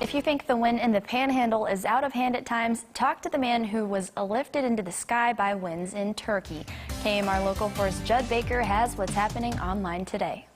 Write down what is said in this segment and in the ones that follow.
If you think the wind in the Panhandle is out of hand at times, talk to the man who was lifted into the sky by winds in Turkey. KMR Local 4's Judd Baker has what's happening online today.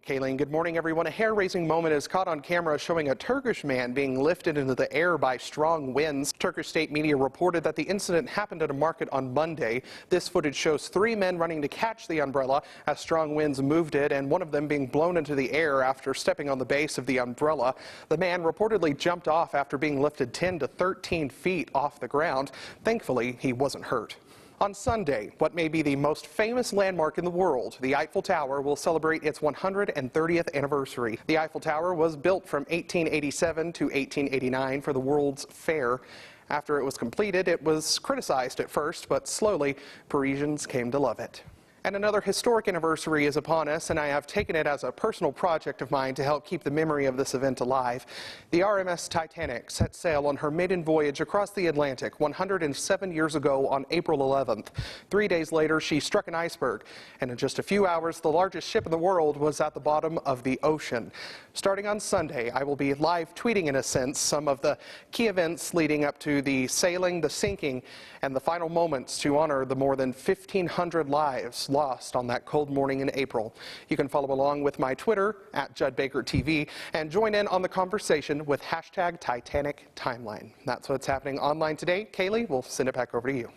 Kayleen, good morning, everyone. A hair-raising moment is caught on camera showing a Turkish man being lifted into the air by strong winds. Turkish state media reported that the incident happened at a market on Monday. This footage shows three men running to catch the umbrella as strong winds moved it, and one of them being blown into the air after stepping on the base of the umbrella. The man reportedly jumped off after being lifted 10 to 13 feet off the ground. Thankfully, he wasn't hurt. On Sunday, what may be the most famous landmark in the world, the Eiffel Tower, will celebrate its 130th anniversary. The Eiffel Tower was built from 1887 to 1889 for the World's Fair. After it was completed, it was criticized at first, but slowly, Parisians came to love it. And another historic anniversary is upon us, and I have taken it as a personal project of mine to help keep the memory of this event alive. The RMS Titanic set sail on her maiden voyage across the Atlantic 107 years ago on April 11th. 3 days later, she struck an iceberg, and in just a few hours, the largest ship in the world was at the bottom of the ocean. Starting on Sunday, I will be live tweeting, in a sense, some of the key events leading up to the sailing, the sinking, and the final moments to honor the more than 1,500 lives lost on that cold morning in April. You can follow along with my Twitter @JuddBakerTV and join in on the conversation with #TitanicTimeline. That's what's happening online today. Kaylee, we'll send it back over to you.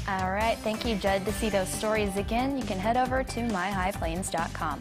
All right, thank you, Judd. To see those stories again, you can head over to myhighplains.com.